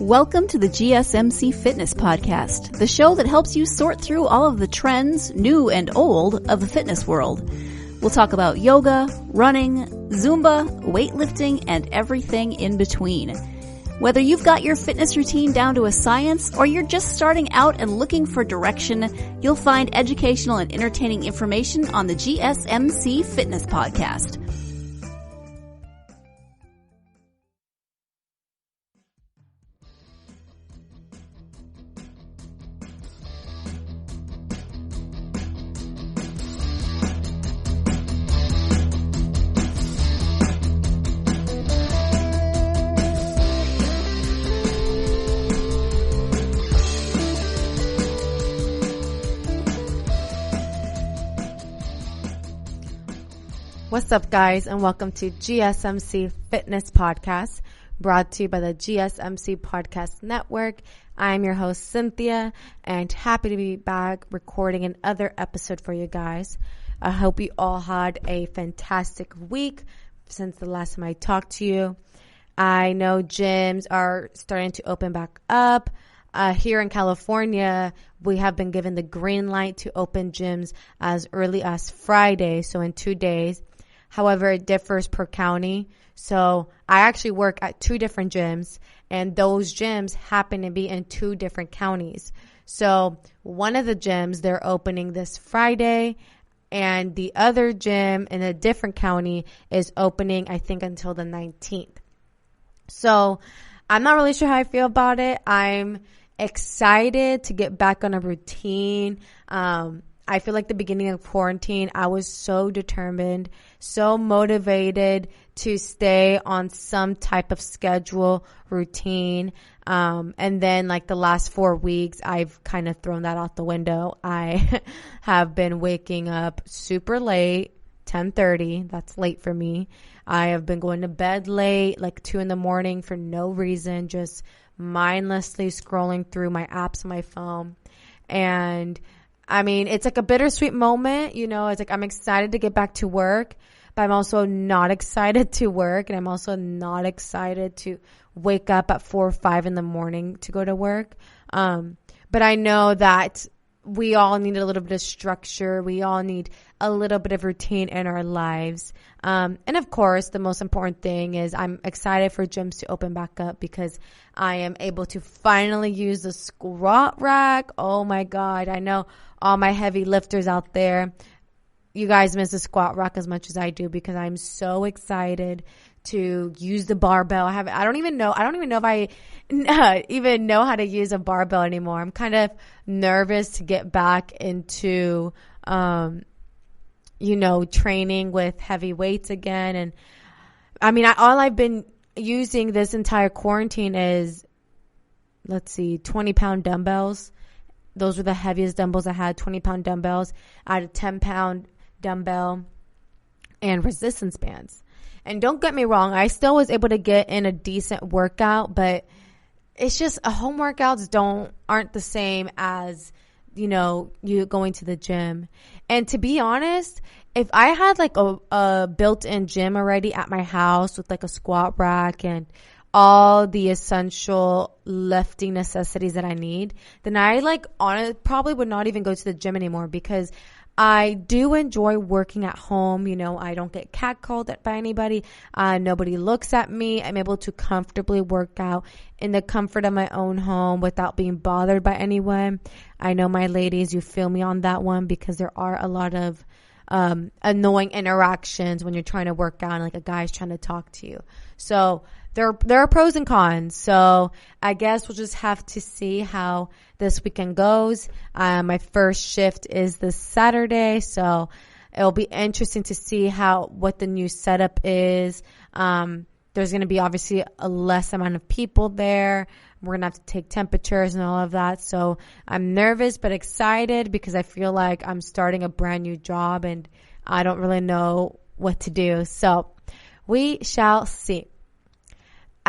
Welcome to the GSMC Fitness Podcast, the show that helps you sort through all of the trends, new and old, of the fitness world. We'll talk about yoga, running, Zumba, weightlifting, and everything in between. Whether you've got your fitness routine down to a science or you're just starting out and looking for direction, you'll find educational and entertaining information on the GSMC Fitness Podcast. What's up, guys, and welcome to GSMC Fitness Podcast, brought to you by the GSMC Podcast Network. I'm your host, Cynthia, and happy to be back recording another episode for you guys. I hope you all had a fantastic week since the last time I talked to you. I know gyms are starting to open back up. Here in California, we have been given the green light to open gyms as early as Friday, so in 2 days. However, it differs per county. So I actually work at 2 different gyms, and those gyms happen to be in 2 different counties. So one of the gyms, they're opening this Friday, and the other gym in a different county is opening, I think, until the 19th. So I'm not really sure how I feel about it. I'm excited to get back on a routine. I feel like the beginning of quarantine, I was so determined, so motivated to stay on some type of schedule, routine. And then like the last 4 weeks, I've kind of thrown that out the window. I have been waking up super late, 10:30. That's late for me. I have been going to bed late, like 2 a.m. for no reason, just mindlessly scrolling through my apps on my phone. And I mean, it's like a bittersweet moment, you know, it's like I'm excited to get back to work, but I'm also not excited to work, and I'm also not excited to wake up at 4 or 5 in the morning to go to work. But I know that we all need a little bit of structure. We all need a little bit of routine in our lives. And of course, the most important thing is I'm excited for gyms to open back up because I am able to finally use the squat rack. Oh my God. I know all my heavy lifters out there, you guys miss the squat rack as much as I do because I'm so excited to use the barbell. I don't even know if I even know how to use a barbell anymore. I'm kind of nervous to get back into, training with heavy weights again. And I mean, all I've been using this entire quarantine is, 20-pound dumbbells. Those were the heaviest dumbbells I had, 20-pound dumbbells. I had a 10-pound dumbbell and resistance bands. And don't get me wrong, I still was able to get in a decent workout, but it's just home workouts aren't the same as, you going to the gym. And to be honest, if I had like a built-in gym already at my house with like a squat rack and all the essential lifting necessities that I need, then I probably would not even go to the gym anymore because I do enjoy working at home. I don't get catcalled by anybody. Nobody looks at me. I'm able to comfortably work out in the comfort of my own home without being bothered by anyone. I know my ladies, you feel me on that one because there are a lot of annoying interactions when you're trying to work out and like a guy's trying to talk to you. So there are pros and cons. So I guess we'll just have to see how this weekend goes. My first shift is this Saturday, so it'll be interesting to see what the new setup is. There's going to be obviously a less amount of people there. We're going to have to take temperatures and all of that. So I'm nervous but excited because I feel like I'm starting a brand new job and I don't really know what to do. So we shall see.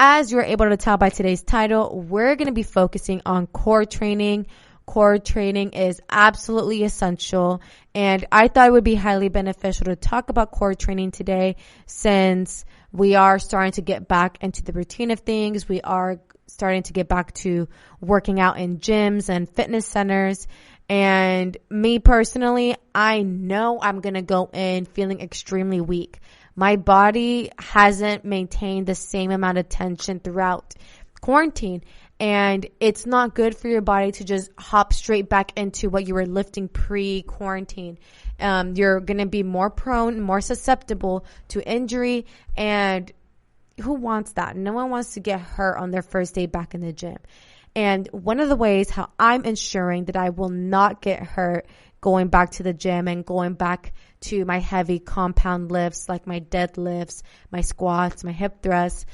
As you're able to tell by today's title, we're going to be focusing on core training. core training is absolutely essential. And I thought it would be highly beneficial to talk about core training today, since we are starting to get back into the routine of things. We are starting to get back to working out in gyms and fitness centers. And me personally, I know I'm going to go in feeling extremely weak. My body hasn't maintained the same amount of tension throughout quarantine. And it's not good for your body to just hop straight back into what you were lifting pre-quarantine. You're going to be more prone, more susceptible to injury. And who wants that? No one wants to get hurt on their first day back in the gym. And one of the ways how I'm ensuring that I will not get hurt going back to the gym and going back to my heavy compound lifts, like my deadlifts, my squats, my hip thrusts,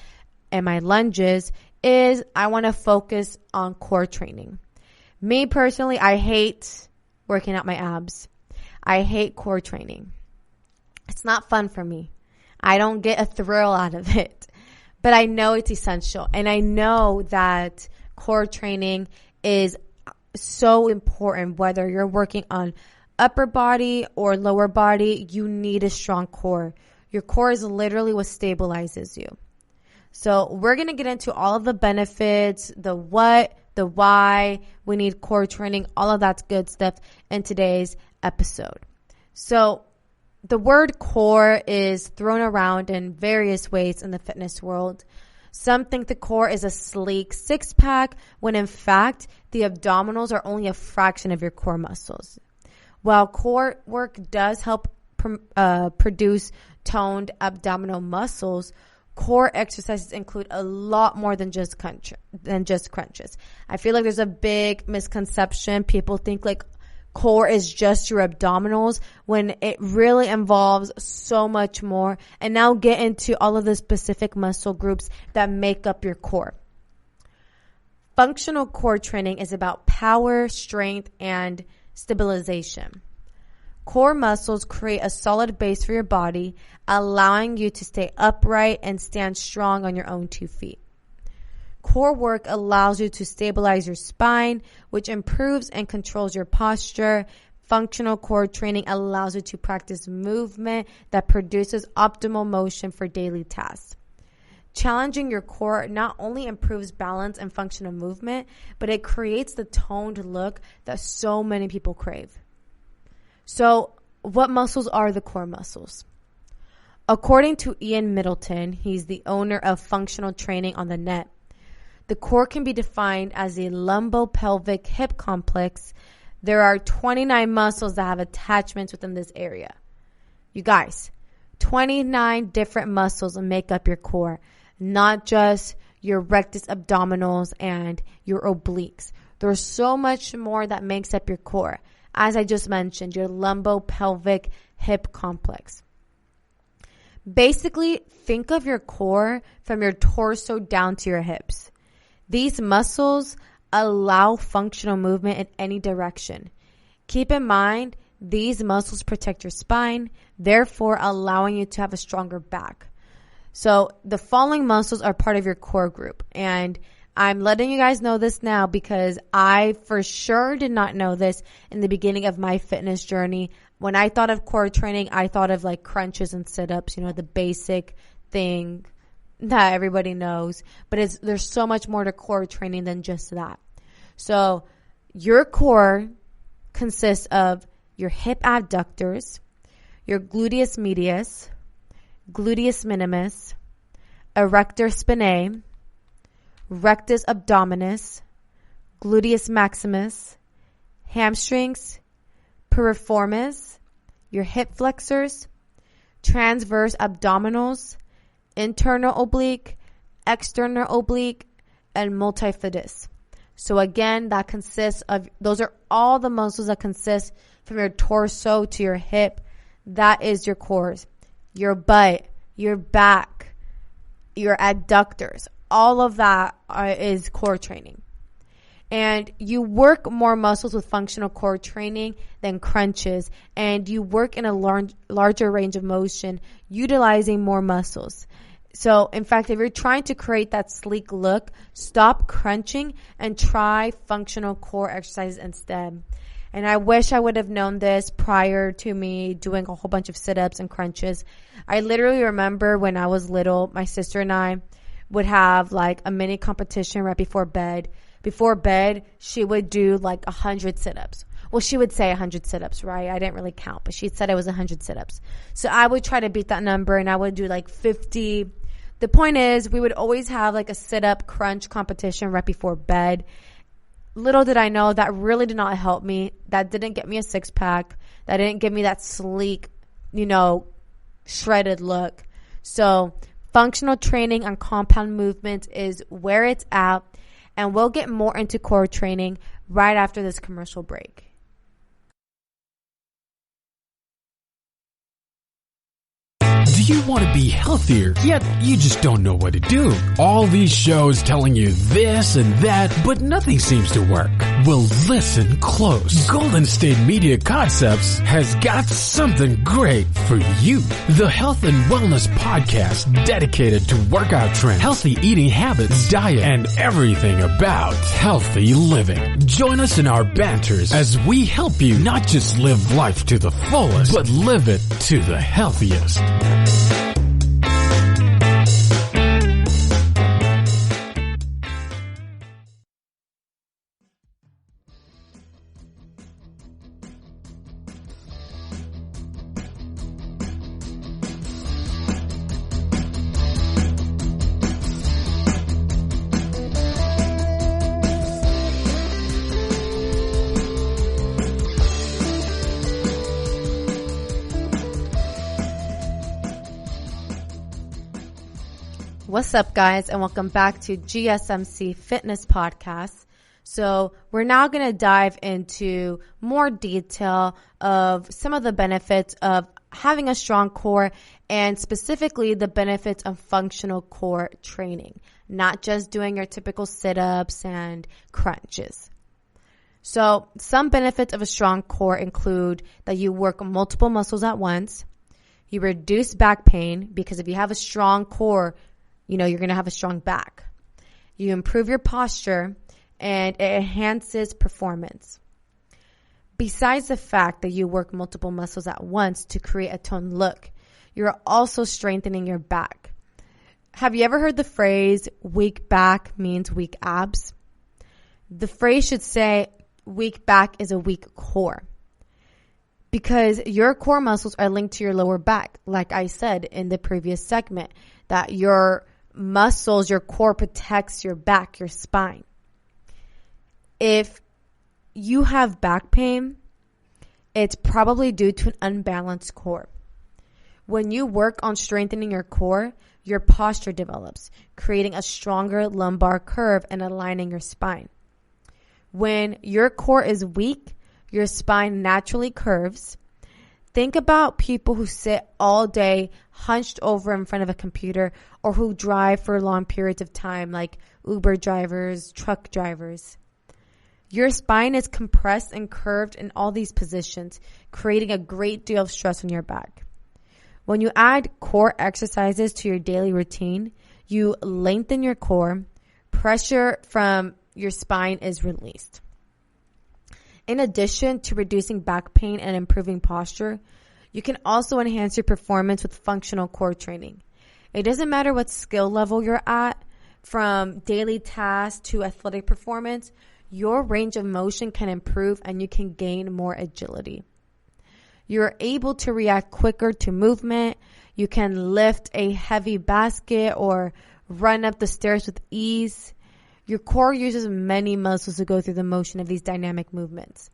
and my lunges, is I want to focus on core training. Me personally, I hate working out my abs. I hate core training. It's not fun for me. I don't get a thrill out of it. But I know it's essential. And I know that core training is so important. Whether you're working on upper body or lower body, you need a strong core. Your core is literally what stabilizes you. So we're going to get into all of the benefits, the what, the why we need core training, all of that good stuff in today's episode. So the word core is thrown around in various ways in the fitness world. Some think the core is a sleek six-pack, when in fact, the abdominals are only a fraction of your core muscles. While core work does help produce toned abdominal muscles, core exercises include a lot more than just crunches. I feel like there's a big misconception. People think like core is just your abdominals, when it really involves so much more. And now get into all of the specific muscle groups that make up your core. Functional core training is about power, strength, and stabilization. Core muscles create a solid base for your body, allowing you to stay upright and stand strong on your own 2 feet. Core work allows you to stabilize your spine, which improves and controls your posture. Functional core training allows you to practice movement that produces optimal motion for daily tasks. Challenging your core not only improves balance and functional movement, but it creates the toned look that so many people crave. So, what muscles are the core muscles? According to Ian Middleton, he's the owner of Functional Training on the Net, the core can be defined as a lumbopelvic hip complex. There are 29 muscles that have attachments within this area. You guys, 29 different muscles make up your core, not just your rectus abdominals and your obliques. There's so much more that makes up your core. As I just mentioned, your lumbopelvic hip complex. Basically, think of your core from your torso down to your hips. These muscles allow functional movement in any direction. Keep in mind, these muscles protect your spine, therefore allowing you to have a stronger back. So the following muscles are part of your core group. And I'm letting you guys know this now because I for sure did not know this in the beginning of my fitness journey. When I thought of core training, I thought of like crunches and sit-ups, the basic thing that everybody knows. But there's so much more to core training than just that. So your core consists of your hip abductors, your gluteus medius, gluteus minimus, erector spinae, rectus abdominis, gluteus maximus, hamstrings, piriformis, your hip flexors, transverse abdominals, internal oblique, external oblique, and multifidus. So again, those are all the muscles that consist from your torso to your hip. That is your cores. Your butt, your back, your adductors. All of that is core training. And you work more muscles with functional core training than crunches. And you work in a larger range of motion, utilizing more muscles. So, in fact, if you're trying to create that sleek look, stop crunching and try functional core exercises instead. And I wish I would have known this prior to me doing a whole bunch of sit-ups and crunches. I literally remember when I was little, my sister and I would have like a mini competition right before bed. Before bed, she would do like 100 sit-ups. Well, she would say 100 sit-ups, right? I didn't really count, but she said it was 100 sit-ups. So I would try to beat that number, and I would do like 50. The point is, we would always have like a sit-up crunch competition right before bed. Little did I know that really did not help me. That didn't get me a six-pack. That didn't give me that sleek, shredded look. So functional training on compound movements is where it's at, and we'll get more into core training right after this commercial break. Do you want to be healthier, yet you just don't know what to do? All these shows telling you this and that, but nothing seems to work. Well, listen close. Golden State Media Concepts has got something great for you. The Health and Wellness Podcast dedicated to workout trends, healthy eating habits, diet, and everything about healthy living. Join us in our banters as we help you not just live life to the fullest, but live it to the healthiest. What's up, guys, and welcome back to GSMC Fitness Podcast. So we're now going to dive into more detail of some of the benefits of having a strong core, and specifically the benefits of functional core training, not just doing your typical sit-ups and crunches. So some benefits of a strong core include that you work multiple muscles at once. You reduce back pain, because if you have a strong core, you're going to have a strong back. You improve your posture, and it enhances performance. Besides the fact that you work multiple muscles at once to create a toned look, you're also strengthening your back. Have you ever heard the phrase, weak back means weak abs? The phrase should say, weak back is a weak core. Because your core muscles are linked to your lower back, like I said in the previous segment, that your muscles, your core protects your back, your spine. If you have back pain, it's probably due to an unbalanced core. When you work on strengthening your core, your posture develops, creating a stronger lumbar curve and aligning your spine. When your core is weak, your spine naturally curves. Think about people who sit all day hunched over in front of a computer, or who drive for long periods of time, like Uber drivers, truck drivers. Your spine is compressed and curved in all these positions, creating a great deal of stress on your back. When you add core exercises to your daily routine, you lengthen your core, pressure from your spine is released. In addition to reducing back pain and improving posture, you can also enhance your performance with functional core training. It doesn't matter what skill level you're at, from daily tasks to athletic performance, your range of motion can improve and you can gain more agility. You're able to react quicker to movement. You can lift a heavy basket or run up the stairs with ease. Your core uses many muscles to go through the motion of these dynamic movements.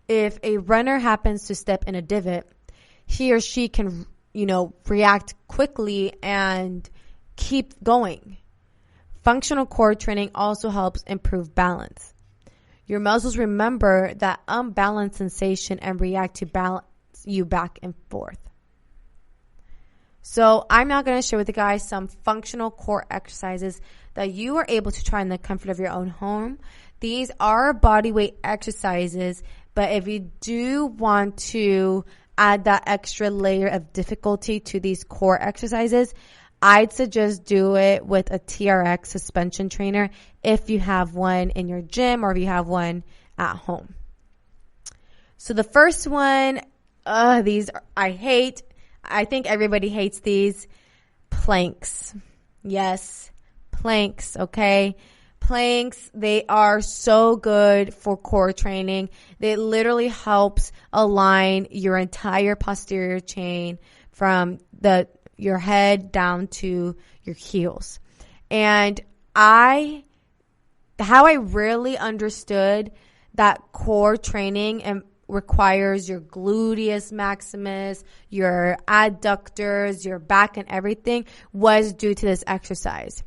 If a runner happens to step in a divot, he or she can, react quickly and keep going. Functional core training also helps improve balance. Your muscles remember that unbalanced sensation and react to balance you back and forth. So I'm now going to share with you guys some functional core exercises that you are able to try in the comfort of your own home. These are body weight exercises, but if you do want to add that extra layer of difficulty to these core exercises, I'd suggest do it with a TRX suspension trainer if you have one in your gym or if you have one at home. So the first one, these I hate. I think everybody hates these. Planks. Yes, planks, okay? Planks, they are so good for core training. They literally helps align your entire posterior chain from your head down to your heels. And how I really understood that core training and requires your gluteus maximus, your adductors, your back and everything was due to this exercise.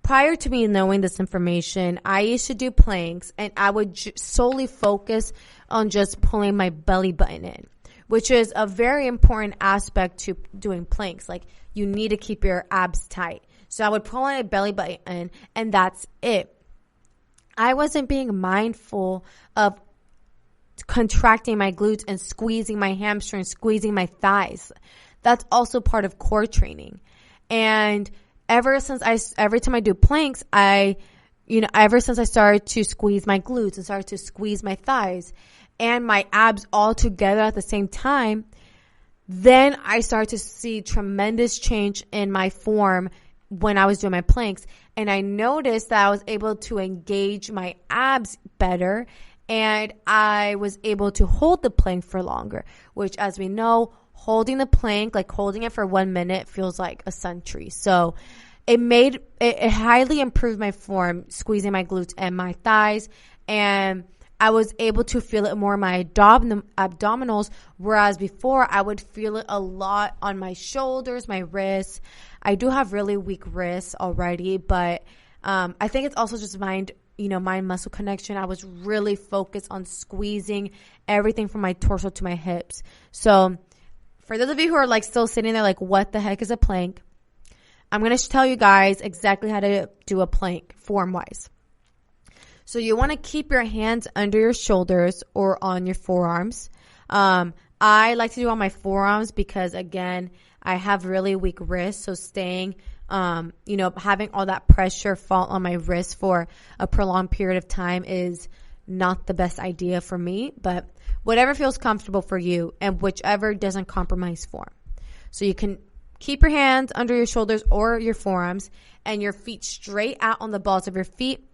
Prior to me knowing this information, I used to do planks and I would solely focus on just pulling my belly button in, which is a very important aspect to doing planks. Like, you need to keep your abs tight. So I would pull my belly button in and that's it. I wasn't being mindful of contracting my glutes and squeezing my hamstrings, squeezing my thighs. That's also part of core training. And every time I do planks, ever since I started to squeeze my glutes and started to squeeze my thighs and my abs all together at the same time, then I started to see tremendous change in my form when I was doing my planks. And I noticed that I was able to engage my abs better and I was able to hold the plank for longer, which, as we know, holding the plank, like holding it for 1 minute, feels like a century. So it highly improved my form, squeezing my glutes and my thighs, and I was able to feel it more in my abdominals, whereas before I would feel it a lot on my shoulders, my wrists. I do have really weak wrists already, but I think it's also just mind muscle connection. I was really focused on squeezing everything from my torso to my hips. So for those of you who are like still sitting there like, what the heck is a plank? I'm going to tell you guys exactly how to do a plank form-wise. So you want to keep your hands under your shoulders or on your forearms. I like to do on my forearms because, again, I have really weak wrists. So staying, having all that pressure fall on my wrist for a prolonged period of time is not the best idea for me. But whatever feels comfortable for you and whichever doesn't compromise form. So you can keep your hands under your shoulders or your forearms and your feet straight out on the balls of your feet.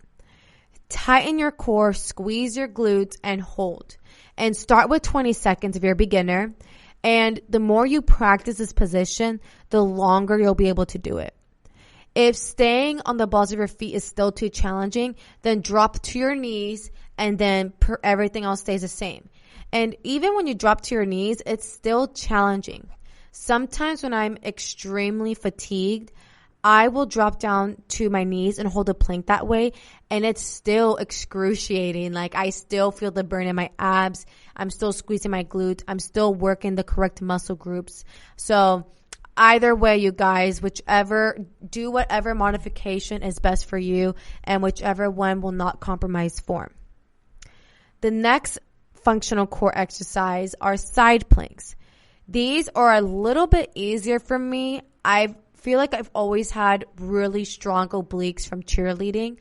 Tighten your core, squeeze your glutes, and hold. And start with 20 seconds if you're a beginner. And the more you practice this position, the longer you'll be able to do it. If staying on the balls of your feet is still too challenging, then drop to your knees and then everything else stays the same. And even when you drop to your knees, it's still challenging. Sometimes when I'm extremely fatigued, I will drop down to my knees and hold a plank that way, and it's still excruciating. Like, I still feel the burn in my abs. I'm still squeezing my glutes. I'm still working the correct muscle groups. So either way, you guys, do whatever modification is best for you and whichever one will not compromise form. The next functional core exercise are side planks. These are a little bit easier for me. I feel like I've always had really strong obliques from cheerleading.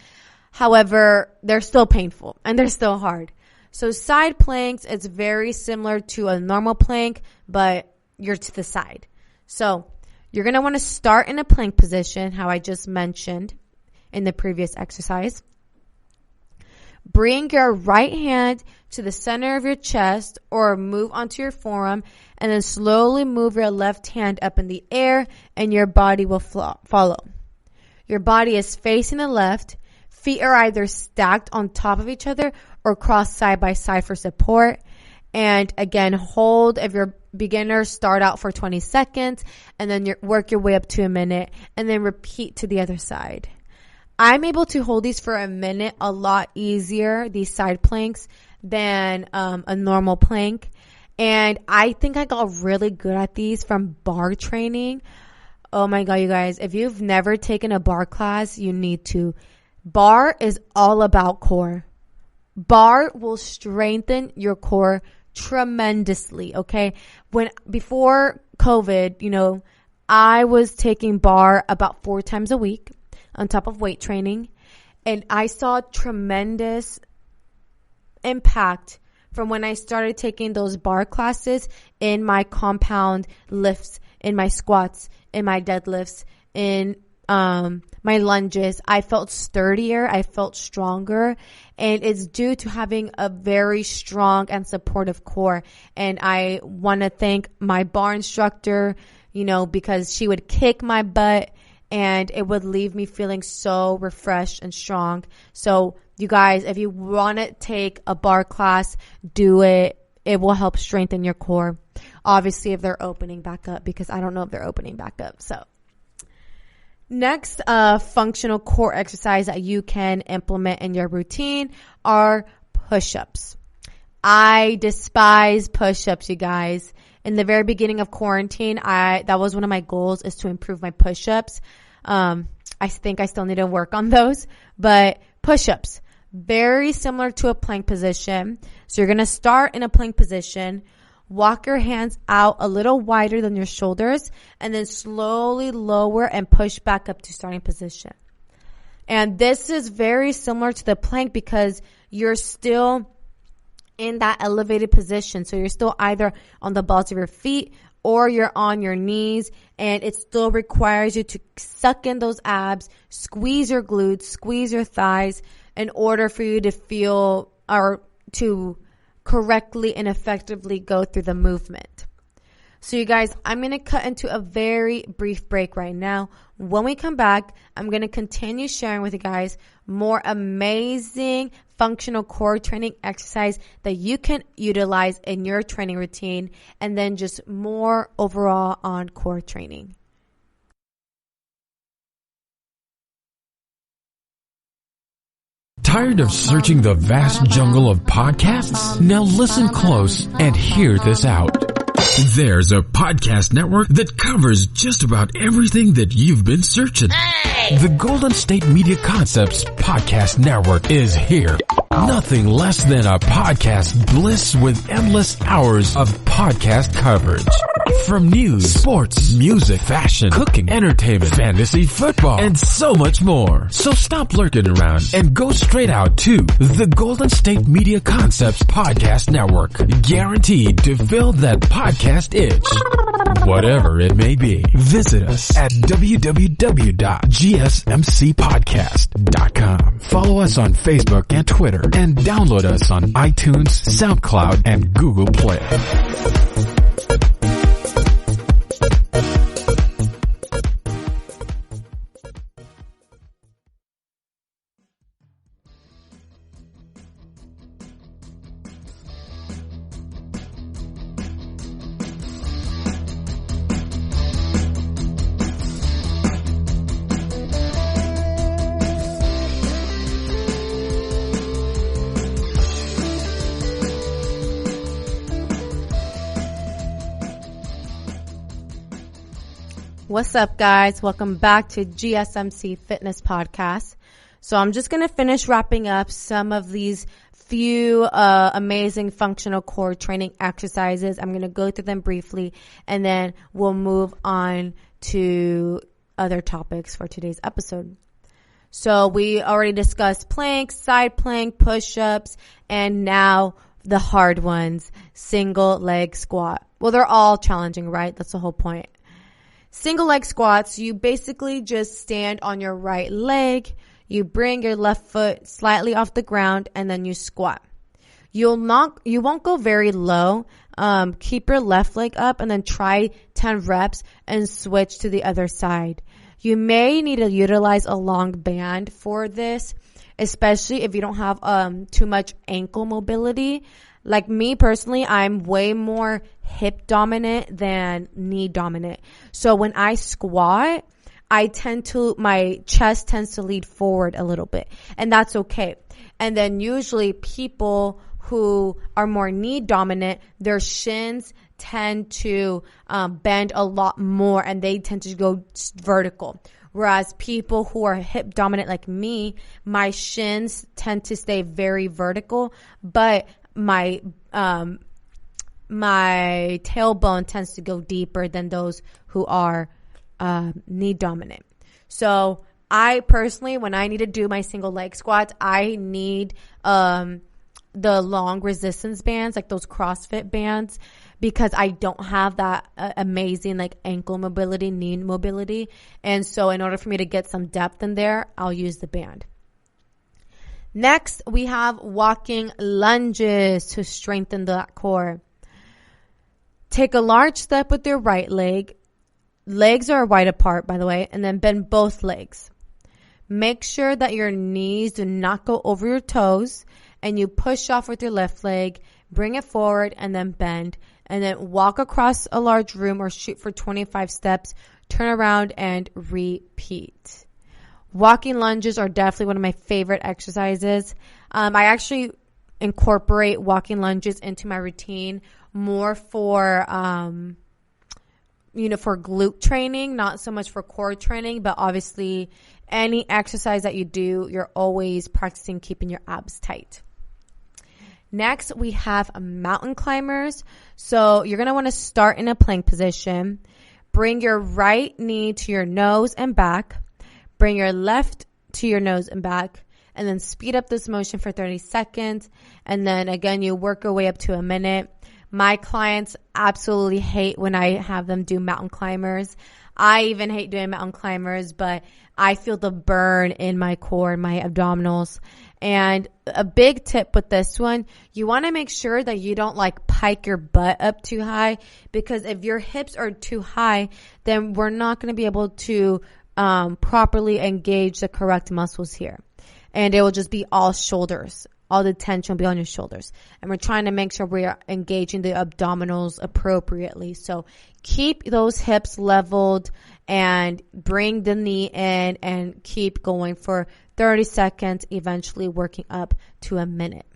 However, they're still painful and they're still hard. So side planks, it's very similar to a normal plank, but you're to the side. So you're going to want to start in a plank position, how I just mentioned in the previous exercise. Bring your right hand to the center of your chest or move onto your forearm and then slowly move your left hand up in the air and your body will follow. Your body is facing the left. Feet are either stacked on top of each other or crossed side by side for support. And again, hold. If you're beginner, start out for 20 seconds and then work your way up to a minute and then repeat to the other side. I'm able to hold these for a minute a lot easier, these side planks, than a normal plank. And I think I got really good at these from bar training. Oh my God, you guys, if you've never taken a bar class, you need to. Bar is all about core. Bar will strengthen your core tremendously, okay? Before COVID, I was taking bar about 4 times a week on top of weight training, and I saw tremendous impact from when I started taking those bar classes in my compound lifts, in my squats, in my deadlifts, in my lunges. I felt sturdier. I felt stronger. And it's due to having a very strong and supportive core. And I want to thank my bar instructor, because she would kick my butt and it would leave me feeling so refreshed and strong. So you guys, if you want to take a bar class, do it. It will help strengthen your core. Obviously, if they're opening back up, because I don't know if they're opening back up. So next, functional core exercise that you can implement in your routine are push-ups. I despise push-ups, you guys. In the very beginning of quarantine, that was one of my goals, is to improve my push-ups. I think I still need to work on those, but push-ups, very similar to a plank position. So you're going to start in a plank position, walk your hands out a little wider than your shoulders, and then slowly lower and push back up to starting position. And this is very similar to the plank because you're still in that elevated position. So you're still either on the balls of your feet or you're on your knees, and it still requires you to suck in those abs, squeeze your glutes, squeeze your thighs in order for you to feel or to correctly and effectively go through the movement. So you guys, I'm going to cut into a very brief break right now. When we come back, I'm going to continue sharing with you guys more amazing functional core training exercise that you can utilize in your training routine, and then just more overall on core training. Tired of searching the vast jungle of podcasts? Now listen close and hear this out. There's a podcast network that covers just about everything that you've been searching. Hey! The Golden State Media Concepts Podcast Network is here. Nothing less than a podcast bliss with endless hours of podcast coverage. From news, sports, music, fashion, cooking, entertainment, fantasy, football, and so much more. So stop lurking around and go straight out to the Golden State Media Concepts Podcast Network. Guaranteed to fill that podcast itch. Whatever it may be. Visit us at www.gsmcpodcast.com. Follow us on Facebook and Twitter, and download us on iTunes, SoundCloud, and Google Play. What's up, guys? Welcome back to GSMC Fitness Podcast. So I'm just going to finish wrapping up some of these few amazing functional core training exercises. I'm going to go through them briefly, and then we'll move on to other topics for today's episode. So we already discussed planks, side plank, push-ups, and now the hard ones, single leg squat. Well, they're all challenging, right? That's the whole point. Single leg squats, you basically just stand on your right leg, you bring your left foot slightly off the ground, and then you squat. You won't go very low. Keep your left leg up and then try 10 reps and switch to the other side. You may need to utilize a long band for this, especially if you don't have too much ankle mobility. Like me personally, I'm way more hip dominant than knee dominant. So when I squat, my chest tends to lead forward a little bit, and that's okay. And then usually people who are more knee dominant, their shins tend to bend a lot more, and they tend to go vertical. Whereas people who are hip dominant like me, my shins tend to stay very vertical, but my tailbone tends to go deeper than those who are knee dominant. So I personally, when I need to do my single leg squats, I need the long resistance bands, like those CrossFit bands, because I don't have that amazing like ankle mobility, knee mobility. And so in order for me to get some depth in there, I'll use the band. Next, we have walking lunges to strengthen the core. Take a large step with your right leg. Legs are wide apart, by the way, and then bend both legs. Make sure that your knees do not go over your toes, and you push off with your left leg, bring it forward, and then bend. And then walk across a large room or shoot for 25 steps, turn around, and repeat. Walking lunges are definitely one of my favorite exercises. I actually incorporate walking lunges into my routine more for, for glute training, not so much for core training, but obviously any exercise that you do, you're always practicing keeping your abs tight. Next, we have mountain climbers. So you're going to want to start in a plank position. Bring your right knee to your nose and back. Bring your left to your nose and back. And then speed up this motion for 30 seconds. And then again, you work your way up to a minute. My clients absolutely hate when I have them do mountain climbers. I even hate doing mountain climbers, but I feel the burn in my core, my abdominals. And a big tip with this one, you want to make sure that you don't like pike your butt up too high, because if your hips are too high, then we're not going to be able to properly engage the correct muscles here. And it will just be all shoulders. All the tension will be on your shoulders. And we're trying to make sure we are engaging the abdominals appropriately. So keep those hips leveled and bring the knee in and keep going for 30 seconds, eventually working up to a minute.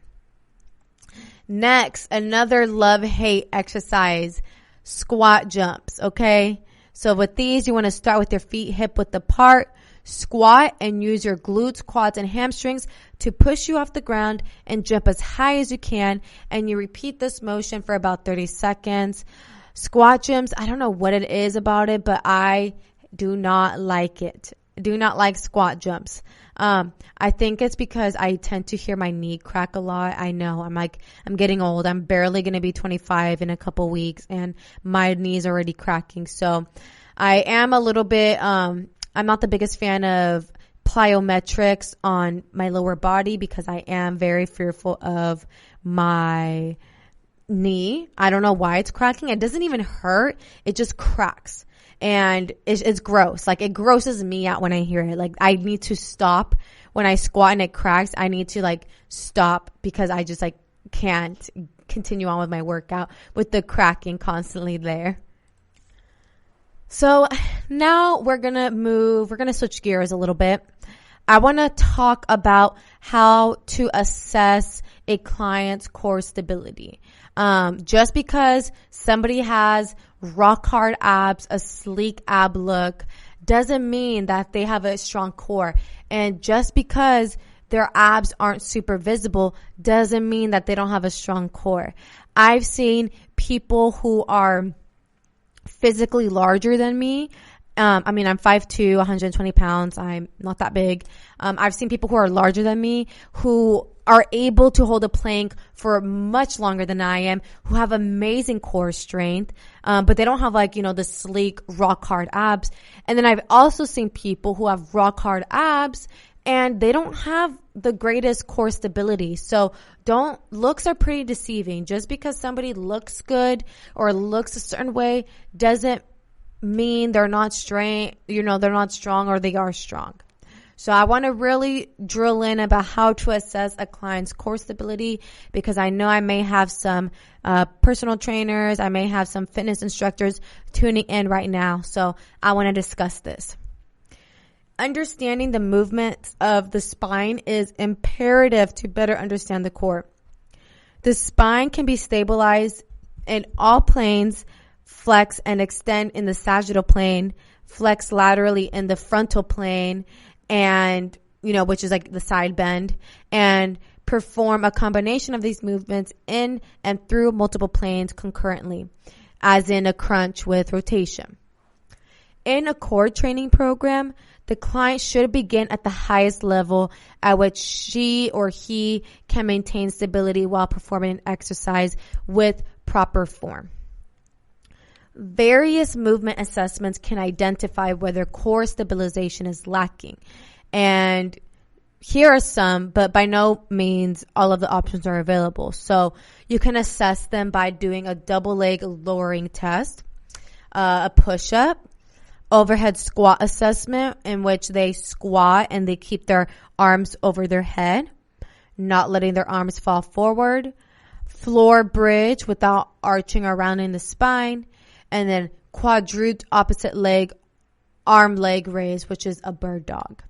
Next, another love-hate exercise, squat jumps, okay? So with these, you want to start with your feet hip-width apart, squat, and use your glutes, quads, and hamstrings to push you off the ground and jump as high as you can. And you repeat this motion for about 30 seconds. Squat jumps, I don't know what it is about it, but I do not like it. Do not like squat jumps. I think it's because I tend to hear my knee crack a lot. I know I'm getting old. I'm barely going to be 25 in a couple weeks and my knee's already cracking. So I am a little bit, I'm not the biggest fan of plyometrics on my lower body because I am very fearful of my knee. I don't know why it's cracking. It doesn't even hurt. It just cracks. And it's gross. Like, it grosses me out when I hear it. Like, I need to stop when I squat and it cracks. I need to stop because I just can't continue on with my workout with the cracking constantly there. So now we're going to switch gears a little bit. I want to talk about how to assess a client's core stability. Just because somebody has rock hard abs, a sleek ab look, doesn't mean that they have a strong core. And just because their abs aren't super visible doesn't mean that they don't have a strong core. I've seen people who are physically larger than me. I'm 5'2", 120 pounds. I'm not that big. I've seen people who are larger than me who are able to hold a plank for much longer than I am, who have amazing core strength, but they don't have the sleek, rock hard abs. And then I've also seen people who have rock hard abs and they don't have the greatest core stability. So looks are pretty deceiving. Just because somebody looks good or looks a certain way doesn't mean they're not strong, they're not strong or they are strong. So I want to really drill in about how to assess a client's core stability, because I know I may have some personal trainers, I may have some fitness instructors tuning in right now. So I want to discuss this. Understanding the movements of the spine is imperative to better understand the core. The spine can be stabilized in all planes, flex and extend in the sagittal plane, flex laterally in the frontal plane, and, which is the side bend, and perform a combination of these movements in and through multiple planes concurrently, as in a crunch with rotation. in a core training program, the client should begin at the highest level at which she or he can maintain stability while performing an exercise with proper form. Various movement assessments can identify whether core stabilization is lacking. And here are some, but by no means all of the options are available. So you can assess them by doing a double leg lowering test, a push-up, overhead squat assessment in which they squat and they keep their arms over their head, not letting their arms fall forward, floor bridge without arching or rounding the spine, and then quadruped opposite leg, arm leg raise, which is a bird dog.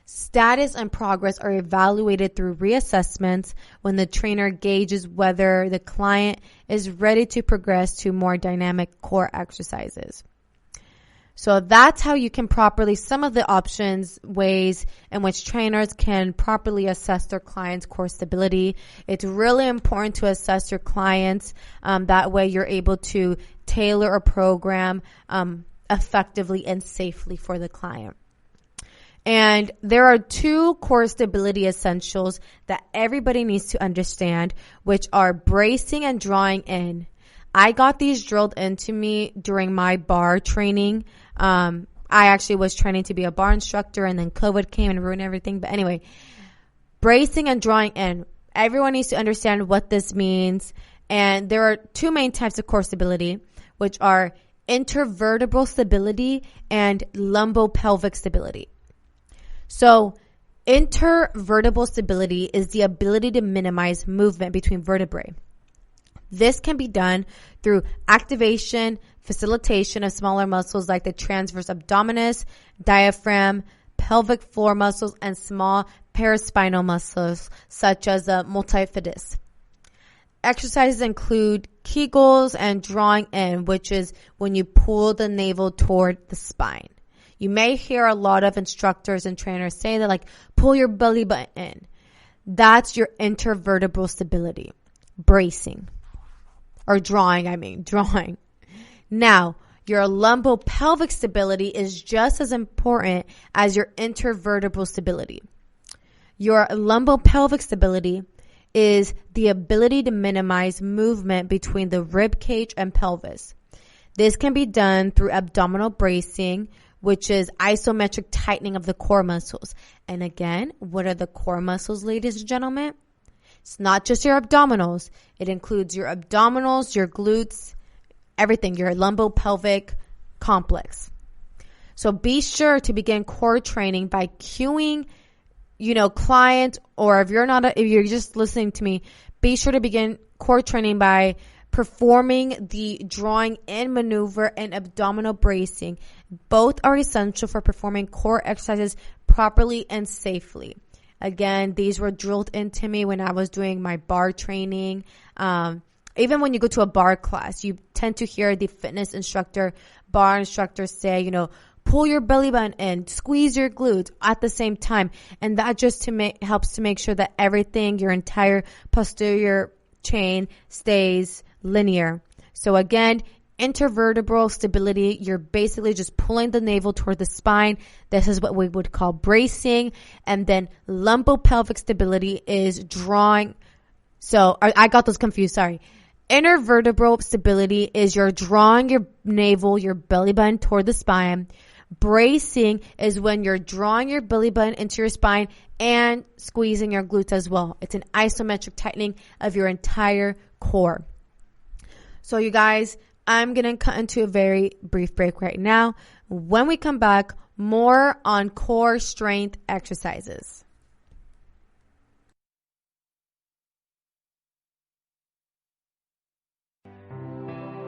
Status and progress are evaluated through reassessments when the trainer gauges whether the client is ready to progress to more dynamic core exercises. So that's how you can properly, some of the options, ways in which trainers can properly assess their clients' core stability. It's really important to assess your clients. That way you're able to tailor a program effectively and safely for the client. And there are 2 core stability essentials that everybody needs to understand, which are bracing and drawing in. I got these drilled into me during my bar training. I actually was training to be a bar instructor, and then COVID came and ruined everything. But anyway, bracing and drawing in. Everyone needs to understand what this means. And there are 2 main types of core stability, which are intervertebral stability and lumbopelvic stability. So intervertebral stability is the ability to minimize movement between vertebrae. This can be done through activation, facilitation of smaller muscles like the transverse abdominis, diaphragm, pelvic floor muscles, and small paraspinal muscles such as the multifidus. Exercises include Kegels and drawing in, which is when you pull the navel toward the spine. You may hear a lot of instructors and trainers say that, like, pull your belly button in. That's your intervertebral stability. Bracing. Or drawing. Now, your lumbopelvic stability is just as important as your intervertebral stability. Your lumbopelvic stability is the ability to minimize movement between the rib cage and pelvis. This can be done through abdominal bracing, which is isometric tightening of the core muscles. And again, what are the core muscles, ladies and gentlemen? It's not just your abdominals. It includes your abdominals, your glutes, everything, your lumbopelvic complex. So be sure to begin core training by cueing, client, or if you're just listening to me, be sure to begin core training by performing the drawing in maneuver and abdominal bracing. Both are essential for performing core exercises properly and safely. Again, these were drilled into me when I was doing my bar training. Even when you go to a bar class, you tend to hear the bar instructor say, pull your belly button in, squeeze your glutes at the same time. And that just helps to make sure that everything, your entire posterior chain stays linear. So again, intervertebral stability, you're basically just pulling the navel toward the spine. This is what we would call bracing. And then lumbopelvic stability is drawing. So I got those confused. Sorry. Intervertebral stability is you're drawing your navel, your belly button toward the spine. Bracing is when you're drawing your belly button into your spine and squeezing your glutes as well. It's an isometric tightening of your entire core. So you guys, I'm going to cut into a very brief break right now. When we come back, more on core strength exercises.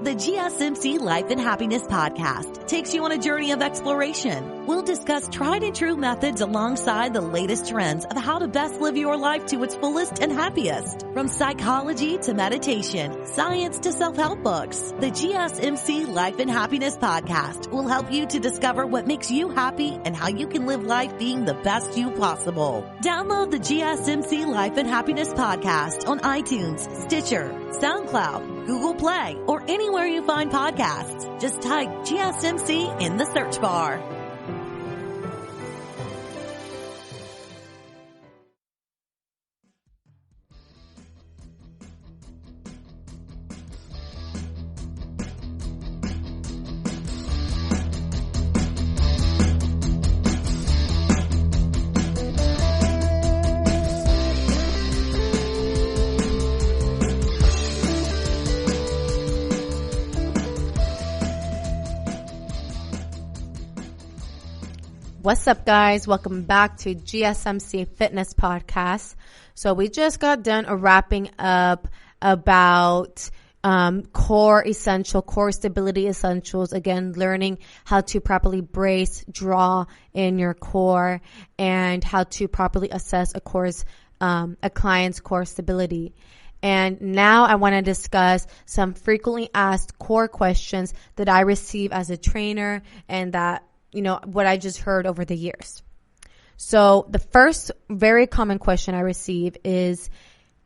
The GSMC Life and Happiness podcast takes you on a journey of exploration. We'll discuss tried and true methods alongside the latest trends of how to best live your life to its fullest and happiest. From psychology to meditation, science to self-help books, the GSMC Life and Happiness podcast will help you to discover what makes you happy and how you can live life being the best you possible. Download the GSMC Life and Happiness podcast on iTunes, Stitcher, SoundCloud, Google Play, or anywhere you find podcasts. Just type GSMC in the search bar. What's up, guys? Welcome back to GSMC Fitness Podcast. So we just got done wrapping up about core stability essentials. Again, learning how to properly brace, draw in your core, and how to properly assess a client's core stability. And now I want to discuss some frequently asked core questions that I receive as a trainer and that what I just heard over the years. So the first very common question I receive is,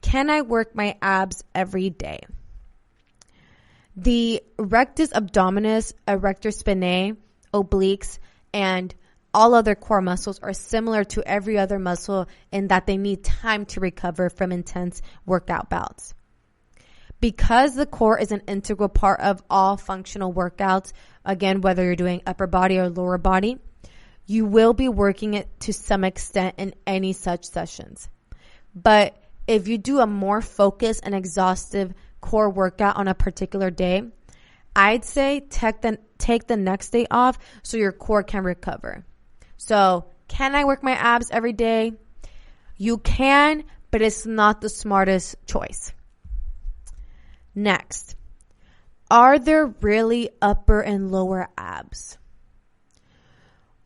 can I work my abs every day? The rectus abdominis, erector spinae, obliques, and all other core muscles are similar to every other muscle in that they need time to recover from intense workout bouts. Because the core is an integral part of all functional workouts, again, whether you're doing upper body or lower body, you will be working it to some extent in any such sessions. But if you do a more focused and exhaustive core workout on a particular day, I'd say take the next day off so your core can recover. So, can I work my abs every day? You can, but it's not the smartest choice. Next, are there really upper and lower abs?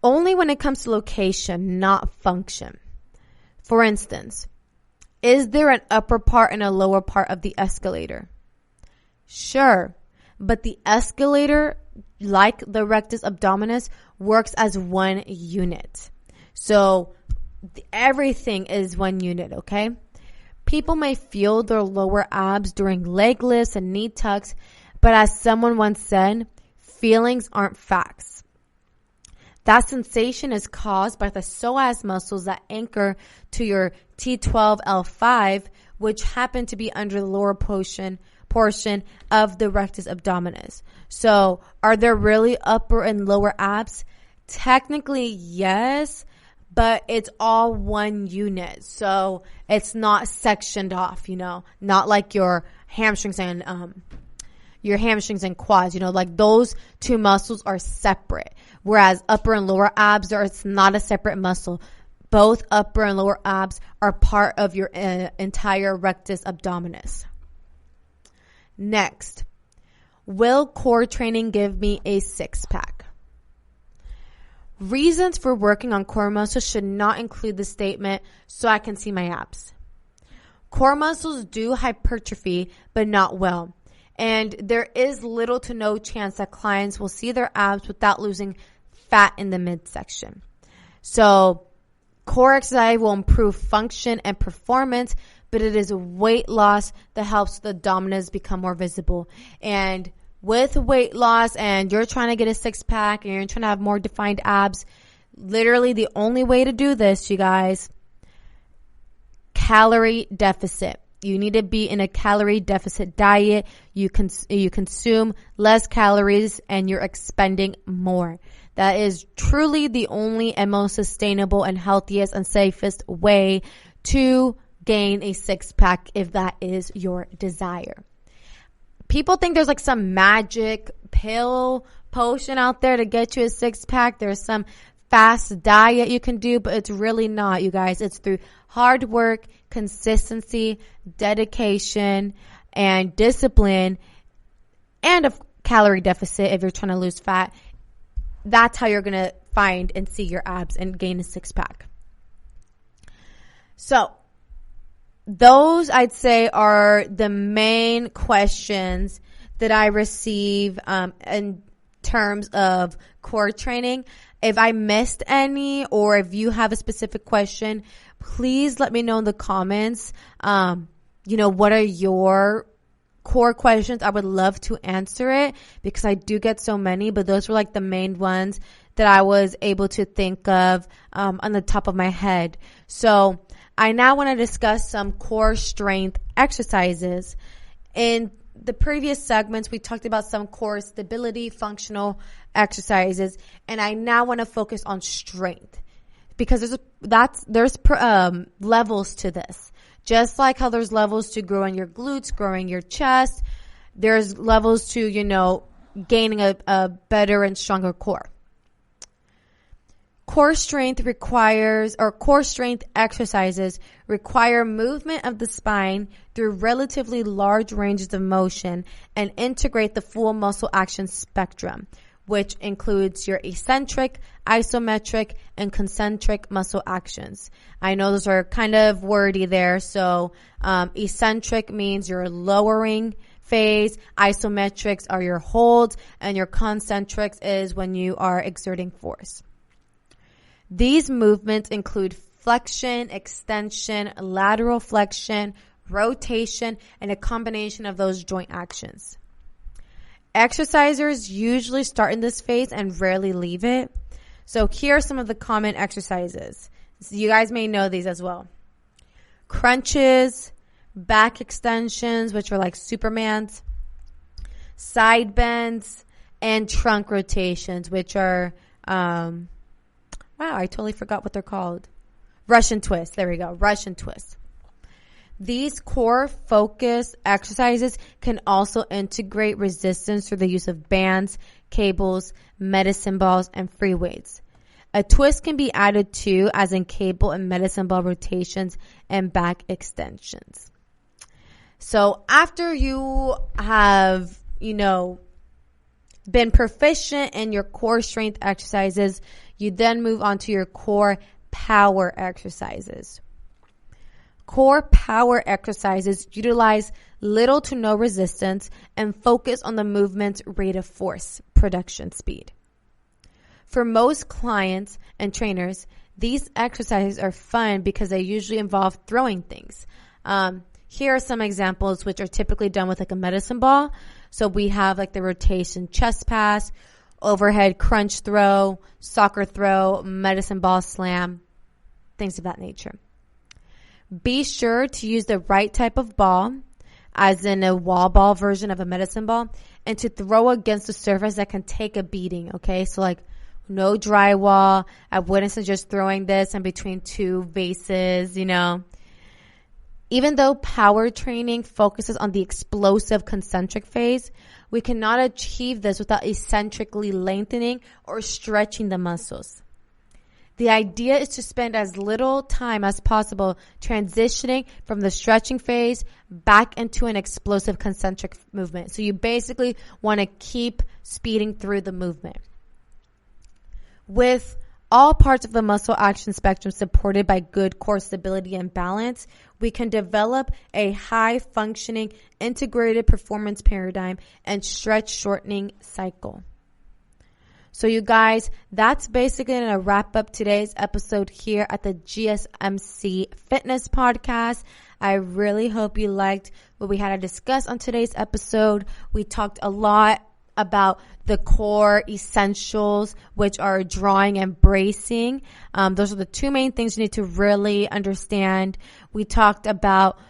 Only when it comes to location, not function. For instance, is there an upper part and a lower part of the escalator? Sure, but the escalator, like the rectus abdominis, works as one unit. So everything is one unit, okay? People may feel their lower abs during leg lifts and knee tucks, but as someone once said, feelings aren't facts. That sensation is caused by the psoas muscles that anchor to your T12L5, which happen to be under the lower portion of the rectus abdominis. So, are there really upper and lower abs? Technically, yes, but it's all one unit. So it's not sectioned off, not like your hamstrings and quads, like those two muscles are separate. Whereas upper and lower abs, it's not a separate muscle. Both upper and lower abs are part of your entire rectus abdominis. Next, will core training give me a six-pack? Reasons for working on core muscles should not include the statement, so I can see my abs. Core muscles do hypertrophy, but not well. And there is little to no chance that clients will see their abs without losing fat in the midsection. So, core exercise will improve function and performance, but it is weight loss that helps the abdominals become more visible. And with weight loss and you're trying to get a six-pack and you're trying to have more defined abs, literally the only way to do this, you guys, calorie deficit. You need to be in a calorie deficit diet. You consume less calories and you're expending more. That is truly the only and most sustainable and healthiest and safest way to gain a six-pack if that is your desire. People think there's like some magic pill potion out there to get you a six-pack. There's some fast diet you can do, but it's really not, you guys. It's through hard work, consistency, dedication, and discipline, and a calorie deficit if you're trying to lose fat. That's how you're going to find and see your abs and gain a six-pack. So, those, I'd say, are the main questions that I receive in terms of core training. If I missed any or if you have a specific question, please let me know in the comments. What are your core questions, I would love to answer it because I do get so many, but those were like the main ones that I was able to think of on the top of my head. So I now want to discuss some core strength exercises. In the previous segments, we talked about some core stability, functional exercises, and I now want to focus on strength because there's levels to this. Just like how there's levels to growing your glutes, growing your chest, there's levels to, gaining a better and stronger core. Core strength exercises require movement of the spine through relatively large ranges of motion and integrate the full muscle action spectrum, which includes your eccentric, isometric, and concentric muscle actions. I know those are kind of wordy there. So eccentric means your lowering phase, isometrics are your holds, and your concentrics is when you are exerting force. These movements include flexion, extension, lateral flexion, rotation, and a combination of those joint actions. Exercisers usually start in this phase and rarely leave it. So here are some of the common exercises. So you guys may know these as well. Crunches, back extensions, which are like Superman's, side bends, and trunk rotations, which are, wow, I totally forgot what they're called. Russian twists. There we go. Russian twists. These core focus exercises can also integrate resistance through the use of bands, cables, medicine balls, and free weights. A twist can be added to, as in cable and medicine ball rotations and back extensions. So after you have, been proficient in your core strength exercises, you then move on to your core power exercises. Core power exercises utilize little to no resistance and focus on the movement's rate of force, production speed. For most clients and trainers, these exercises are fun because they usually involve throwing things. Here are some examples which are typically done with like a medicine ball. So we have like the rotation chest pass, overhead crunch throw, soccer throw, medicine ball slam, things of that nature. Be sure to use the right type of ball, as in a wall ball version of a medicine ball, and to throw against a surface that can take a beating, okay? So like no drywall. I wouldn't suggest throwing this in between two vases, Even though power training focuses on the explosive concentric phase, we cannot achieve this without eccentrically lengthening or stretching the muscles. The idea is to spend as little time as possible transitioning from the stretching phase back into an explosive concentric movement. So you basically want to keep speeding through the movement. With all parts of the muscle action spectrum supported by good core stability and balance, we can develop a high-functioning integrated performance paradigm and stretch shortening cycle. So you guys, that's basically going to wrap up today's episode here at the GSMC Fitness Podcast. I really hope you liked what we had to discuss on today's episode. We talked a lot about the core essentials, which are drawing and bracing. Those are the two main things you need to really understand. We talked about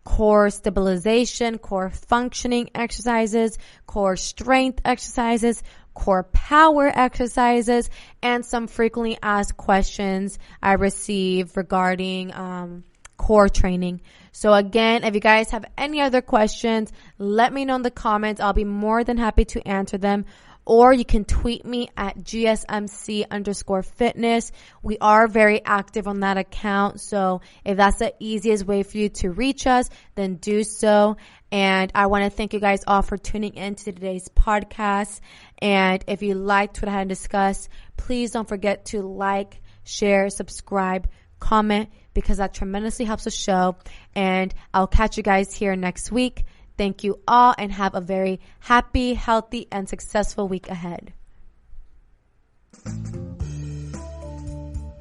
core stabilization, core functioning exercises, core strength exercises, core power exercises, and some frequently asked questions I receive regarding core training. So again, if you guys have any other questions, let me know in the comments. I'll be more than happy to answer them. Or you can tweet me at GSMC_fitness. We are very active on that account. So if that's the easiest way for you to reach us, then do so. And I want to thank you guys all for tuning in to today's podcast. And if you liked what I had discussed, please don't forget to like, share, subscribe, comment, because that tremendously helps the show. And I'll catch you guys here next week. Thank you all and have a very happy, healthy, and successful week ahead.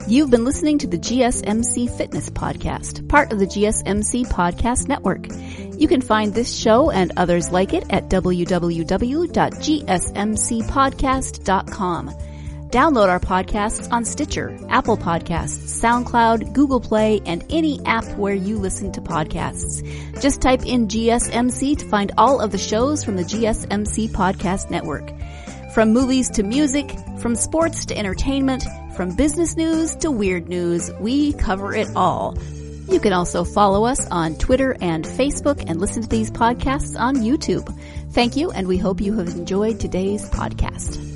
You've been listening to the GSMC Fitness Podcast, part of the GSMC Podcast Network. You can find this show and others like it at www.gsmcpodcast.com. Download our podcasts on Stitcher, Apple Podcasts, SoundCloud, Google Play, and any app where you listen to podcasts. Just type in GSMC to find all of the shows from the GSMC Podcast Network. From movies to music, from sports to entertainment, from business news to weird news, we cover it all. You can also follow us on Twitter and Facebook and listen to these podcasts on YouTube. Thank you, and we hope you have enjoyed today's podcast.